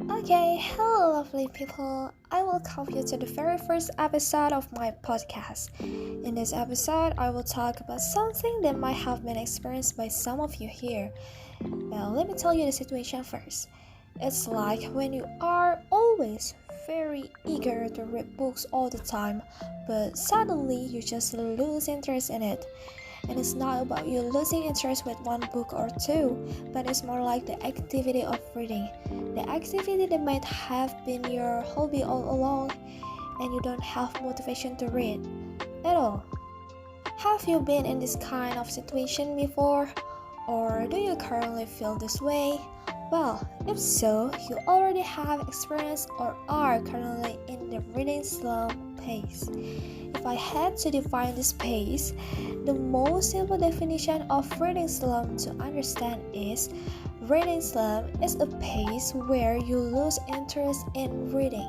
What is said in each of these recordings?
Okay, hello, lovely people. I welcome you to the very first episode of my podcast. In this episode, I will talk about something that might have been experienced by some of you here. Well, let me tell you the situation first. It's like when you are always very eager to read books all the time, but suddenly you just lose interest in it. And it's not about you losing interest with one book or two, but it's more like the activity of reading. The activity that might have been your hobby all along, and you don't have motivation to read at all. Have you been in this kind of situation before? Or do you currently feel this way? Well, if so, you already have experience or are currently in the reading slump phase. If I had to define this phase, the most simple definition of reading slump to understand is reading slump is a phase where you lose interest in reading.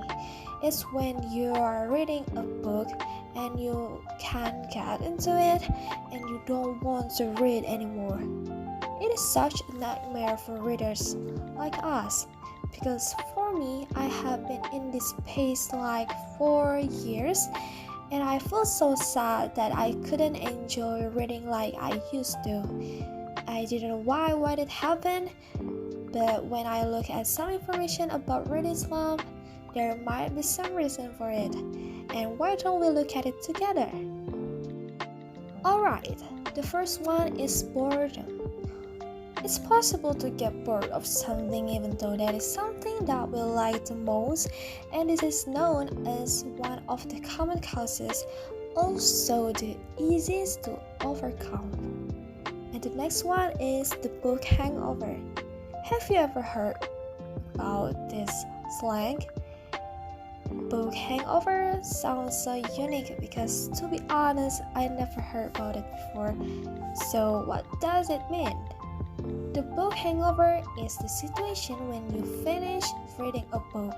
It's when you are reading a book and you can't get into it and you don't want to read anymore. It is such a nightmare for readers like us because for me, I have been in this phase like 4 years and I feel so sad that I couldn't enjoy reading like I used to. I didn't know why it happened, but when I look at some information about reading slump, there might be some reason for it. And why don't we look at it together? Alright, the first one is boredom. It's possible to get bored of something even though that is something that we like the most, and this is known as one of the common causes, also the easiest to overcome. And the next one is the book hangover. Have you ever heard about this slang? Book hangover sounds so unique because to be honest, I never heard about it before. So what does it mean? The book hangover is the situation when you finish reading a book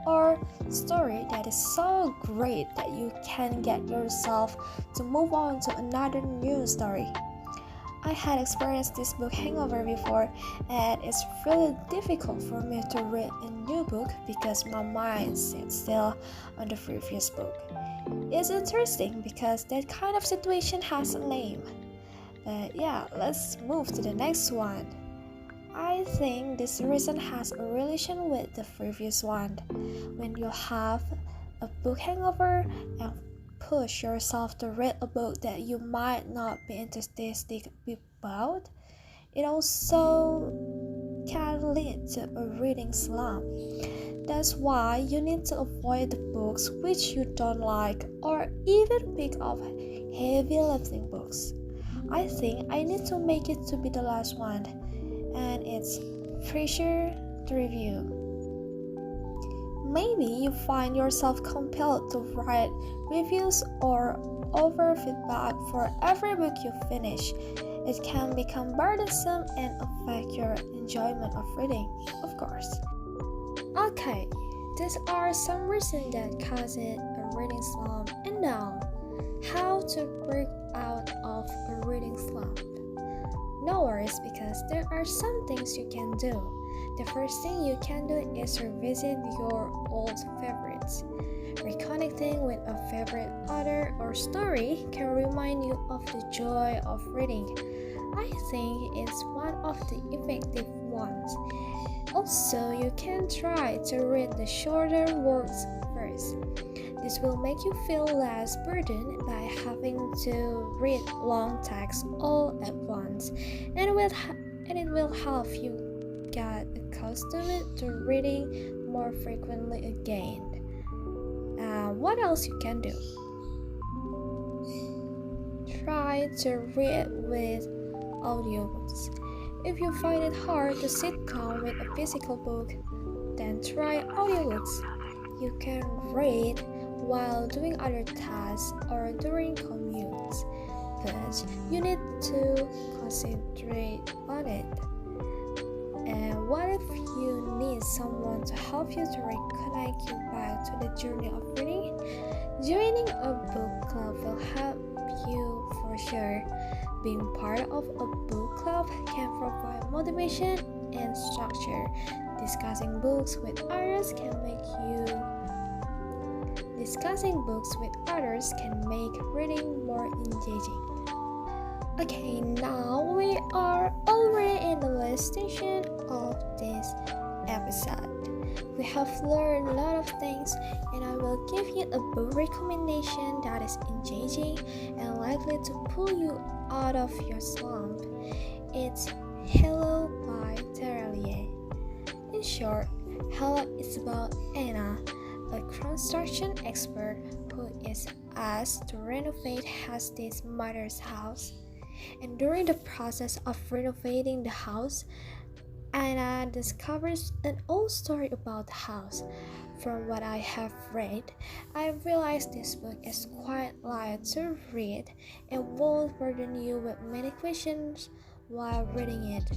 or story that is so great that you can't get yourself to move on to another new story. I had experienced this book hangover before, and it's really difficult for me to read a new book because my mind sits still on the previous book. It's interesting because that kind of situation has a name. But yeah, let's move to the next one. I think this reason has a relation with the previous one. When you have a book hangover and push yourself to read a book that you might not be enthusiastic about, it also can lead to a reading slump. That's why you need to avoid the books which you don't like or even pick up heavy lifting books. I think I need to make it to be the last one, and it's pressure to review. Maybe you find yourself compelled to write reviews or offer feedback for every book you finish. It can become burdensome and affect your enjoyment of reading, of course. Okay, these are some reasons that cause it a reading slump, and now, how to break out of a reading slump. No worries because there are some things you can do. The first thing you can do is revisit your old favorites. Reconnecting with a favorite author or story can remind you of the joy of reading. I think it's one of the effective ones. Also, you can try to read the shorter works first. This will make you feel less burdened by having to read long texts all at once, and it will help you get accustomed to reading more frequently again. What else you can do? Try to read with audiobooks. If you find it hard to sit down with a physical book, then try audiobooks. You can read while doing other tasks or during commutes, but you need to concentrate on it. And what if you need someone to help you to reconnect you back to the journey of reading? Joining a book club will help you for sure. Being part of a book club can provide motivation and structure. This Discussing books with others can make reading more engaging. Okay, now we are already in the last station of this episode. We have learned a lot of things, and I will give you a book recommendation that is engaging and likely to pull you out of your slump. It's Hello by Tiara. In short, Hello is about Anna, a construction expert who is asked to renovate Hasti's mother's house. And during the process of renovating the house, Anna discovers an old story about the house. From what I have read, I realized this book is quite light to read and won't burden you with many questions while reading it.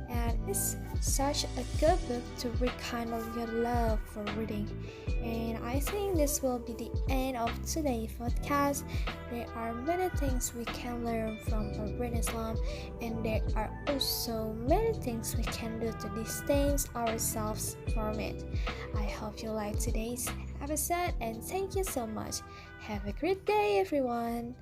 And it's such a good book to rekindle your love for reading. And I think this will be the end of today's podcast. There are many things we can learn from a reading slump, and there are also many things we can do to distance ourselves from it. I hope you liked today's episode, and thank you so much. Have a great day, everyone.